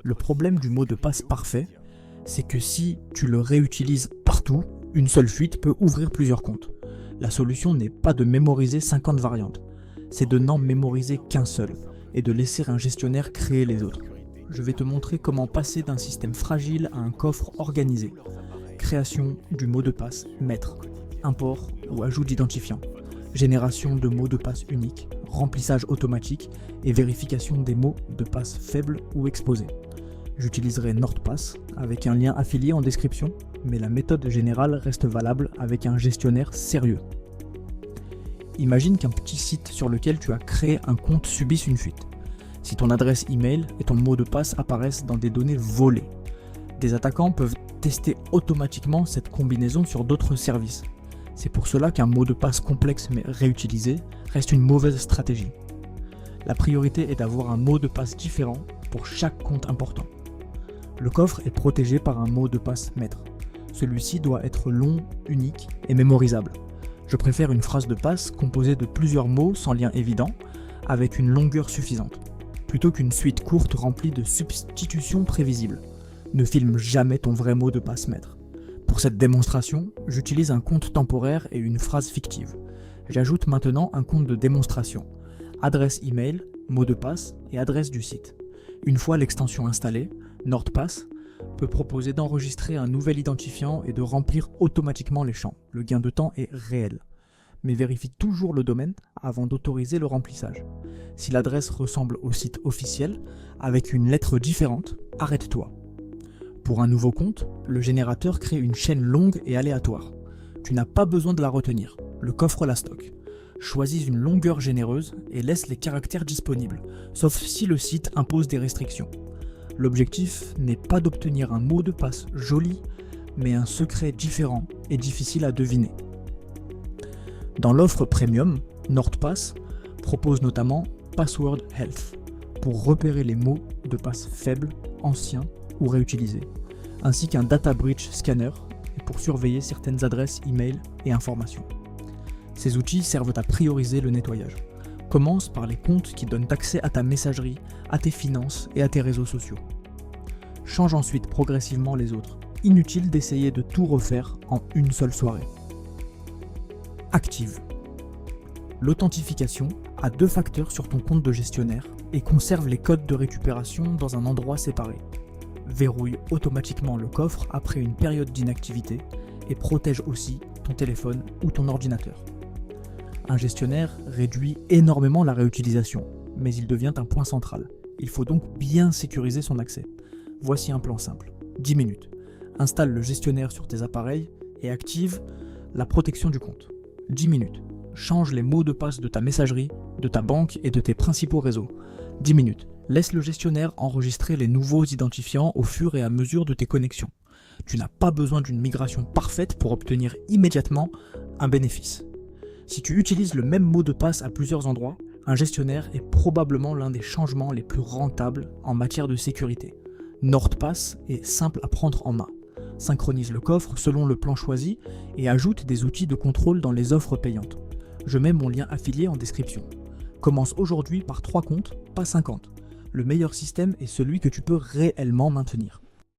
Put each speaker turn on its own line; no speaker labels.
Le problème du mot de passe parfait, c'est que si tu le réutilises partout, une seule fuite peut ouvrir plusieurs comptes. La solution n'est pas de mémoriser 50 variantes, c'est de n'en mémoriser qu'un seul et de laisser un gestionnaire créer les autres. Je vais te montrer comment passer d'un système fragile à un coffre organisé. Création du mot de passe maître, import ou ajout d'identifiant, génération de mots de passe uniques, remplissage automatique et vérification des mots de passe faibles ou exposés. J'utiliserai NordPass avec un lien affilié en description, mais la méthode générale reste valable avec un gestionnaire sérieux. Imagine qu'un petit site sur lequel tu as créé un compte subisse une fuite. Si ton adresse email et ton mot de passe apparaissent dans des données volées, des attaquants peuvent tester automatiquement cette combinaison sur d'autres services. C'est pour cela qu'un mot de passe complexe mais réutilisé reste une mauvaise stratégie. La priorité est d'avoir un mot de passe différent pour chaque compte important. Le coffre est protégé par un mot de passe maître. Celui-ci doit être long, unique et mémorisable. Je préfère une phrase de passe composée de plusieurs mots sans lien évident, avec une longueur suffisante, plutôt qu'une suite courte remplie de substitutions prévisibles. Ne filme jamais ton vrai mot de passe maître. Pour cette démonstration, j'utilise un compte temporaire et une phrase fictive. J'ajoute maintenant un compte de démonstration, adresse email, mot de passe et adresse du site. Une fois l'extension installée, NordPass peut proposer d'enregistrer un nouvel identifiant et de remplir automatiquement les champs. Le gain de temps est réel. Mais vérifie toujours le domaine avant d'autoriser le remplissage. Si l'adresse ressemble au site officiel, avec une lettre différente, arrête-toi. Pour un nouveau compte, le générateur crée une chaîne longue et aléatoire. Tu n'as pas besoin de la retenir, le coffre la stocke. Choisis une longueur généreuse et laisse les caractères disponibles, sauf si le site impose des restrictions. L'objectif n'est pas d'obtenir un mot de passe joli, mais un secret différent et difficile à deviner. Dans l'offre Premium, NordPass propose notamment Password Health pour repérer les mots de passe faibles, anciens ou réutilisés, ainsi qu'un Data Breach Scanner pour surveiller certaines adresses email et informations. Ces outils servent à prioriser le nettoyage. Commence par les comptes qui donnent accès à ta messagerie, à tes finances et à tes réseaux sociaux. Change ensuite progressivement les autres. Inutile d'essayer de tout refaire en une seule soirée. Active. L'authentification a 2 facteurs sur ton compte de gestionnaire et conserve les codes de récupération dans un endroit séparé. Verrouille automatiquement le coffre après une période d'inactivité et protège aussi ton téléphone ou ton ordinateur. Un gestionnaire réduit énormément la réutilisation, mais il devient un point central. Il faut donc bien sécuriser son accès. Voici un plan simple. 10 minutes. Installe le gestionnaire sur tes appareils et active la protection du compte. 10 minutes. Change les mots de passe de ta messagerie, de ta banque et de tes principaux réseaux. 10 minutes. Laisse le gestionnaire enregistrer les nouveaux identifiants au fur et à mesure de tes connexions. Tu n'as pas besoin d'une migration parfaite pour obtenir immédiatement un bénéfice. Si tu utilises le même mot de passe à plusieurs endroits, un gestionnaire est probablement l'un des changements les plus rentables en matière de sécurité. NordPass est simple à prendre en main. Synchronise le coffre selon le plan choisi et ajoute des outils de contrôle dans les offres payantes. Je mets mon lien affilié en description. Commence aujourd'hui par 3 comptes, pas 50. Le meilleur système est celui que tu peux réellement maintenir.